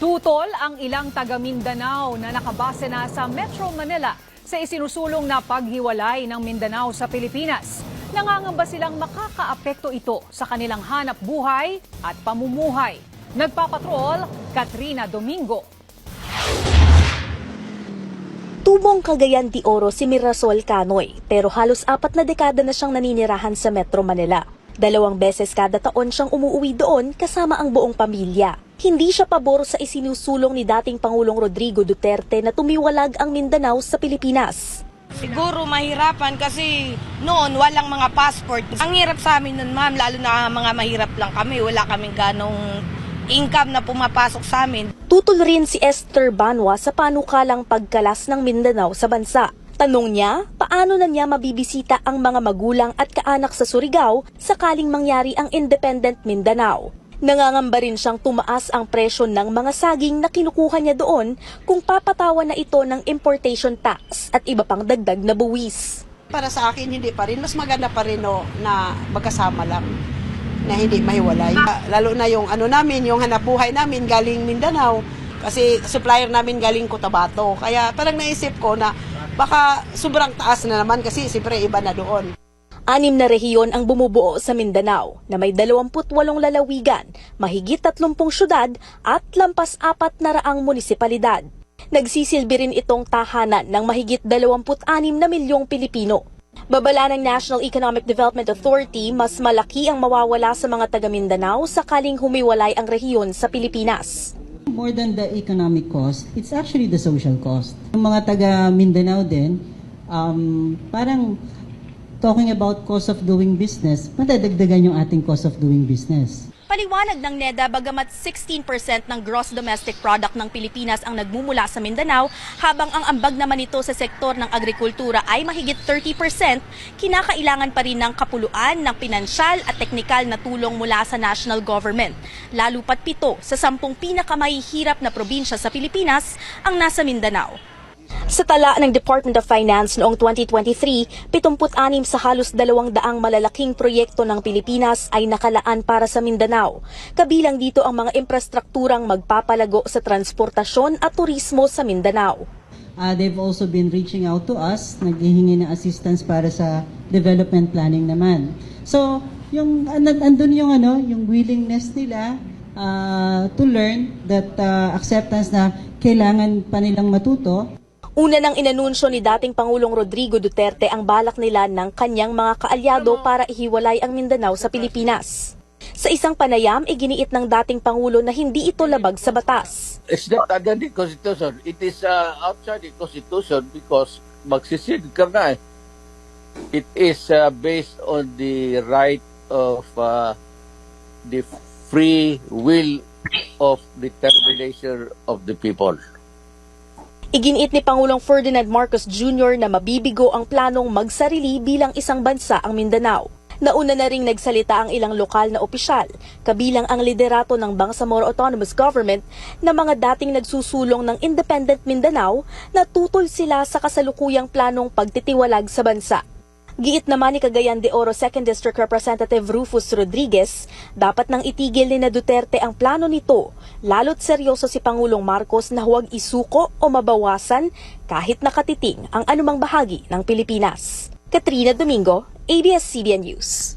Tutol ang ilang taga Mindanao na nakabase na sa Metro Manila sa isinusulong na paghiwalay ng Mindanao sa Pilipinas. Nangangamba silang makakaapekto ito sa kanilang hanap buhay at pamumuhay. Nagpapatrol, Katrina Domingo. Tubong Cagayan de Oro si Mirasol Canoy, pero halos 4 na dekada na siyang naninirahan sa Metro Manila. 2 beses kada taon siyang umuwi doon kasama ang buong pamilya. Hindi siya pabor sa isinusulong ni dating Pangulong Rodrigo Duterte na tumiwalag ang Mindanao sa Pilipinas. Siguro mahirapan kasi noon walang mga passport. Ang hirap sa amin noon, ma'am, lalo na mga mahirap lang kami. Wala kaming ganong income na pumapasok sa amin. Tutol rin si Esther Banwa sa panukalang pagkalas ng Mindanao sa bansa. Tanong niya, paano na niya mabibisita ang mga magulang at kaanak sa Surigao sakaling mangyari ang independent Mindanao. Nangangamba rin siyang tumaas ang presyo ng mga saging na kinukuha niya doon kung papatawan na ito ng importation tax at iba pang dagdag na buwis. Para sa akin, hindi pa rin. Mas maganda pa rin na magkasama lang, na hindi mahiwalay. Lalo na yung yung hanap buhay namin galing Mindanao, kasi supplier namin galing Cotabato. Kaya parang naisip ko na baka sobrang taas na naman kasi siyempre iba na doon. 6 na rehiyon ang bumubuo sa Mindanao na may 28 lalawigan, mahigit 30 syudad at lampas 400 munisipalidad. Nagsisilbi rin itong tahanan ng mahigit 26 na milyong Pilipino. Babala ng National Economic Development Authority, mas malaki ang mawawala sa mga taga Mindanao sakaling humiwalay ang rehiyon sa Pilipinas. More than the economic cost, it's actually the social cost. Yung mga taga Mindanao din, parang talking about cost of doing business, madadagdagan yung ating cost of doing business. Paliwanag ng NEDA, bagamat 16% ng gross domestic product ng Pilipinas ang nagmumula sa Mindanao, habang ang ambag naman nito sa sektor ng agrikultura ay mahigit 30%, kinakailangan pa rin ng kapuluan ng pinansyal at teknikal na tulong mula sa national government. Lalo pat 7 sa 10 pinakamahihirap na probinsya sa Pilipinas ang nasa Mindanao. Sa tala ng Department of Finance noong 2023, 76 sa halos 200 malalaking proyekto ng Pilipinas ay nakalaan para sa Mindanao. Kabilang dito ang mga infrastrukturang magpapalago sa transportasyon at turismo sa Mindanao. They've also been reaching out to us, naghihingi ng assistance para sa development planning naman. So, yung andun yung willingness nila to learn, that acceptance na kailangan pa nilang matuto. Una nang inanunsyo ni dating Pangulong Rodrigo Duterte ang balak nila ng kanyang mga kaalyado para ihiwalay ang Mindanao sa Pilipinas. Sa isang panayam, iginiit ng dating Pangulo na hindi ito labag sa batas. It's not under the Constitution. It is outside the Constitution because magsisid ka nga. It is based on the right of the free will of determination of the people. Iginiit ni Pangulong Ferdinand Marcos Jr. na mabibigo ang planong magsarili bilang isang bansa ang Mindanao. Nauna na ring nagsalita ang ilang lokal na opisyal, kabilang ang liderato ng Bangsamoro Autonomous Government na mga dating nagsusulong ng Independent Mindanao na tutol sila sa kasalukuyang planong pagtitiwalag sa bansa. Giit naman ni Cagayan de Oro 2nd District Representative Rufus Rodriguez, dapat nang itigil ni Duterte ang plano nito, lalo't seryoso si Pangulong Marcos na huwag isuko o mabawasan kahit nakatiting ang anumang bahagi ng Pilipinas. Katrina Domingo, ABS-CBN News.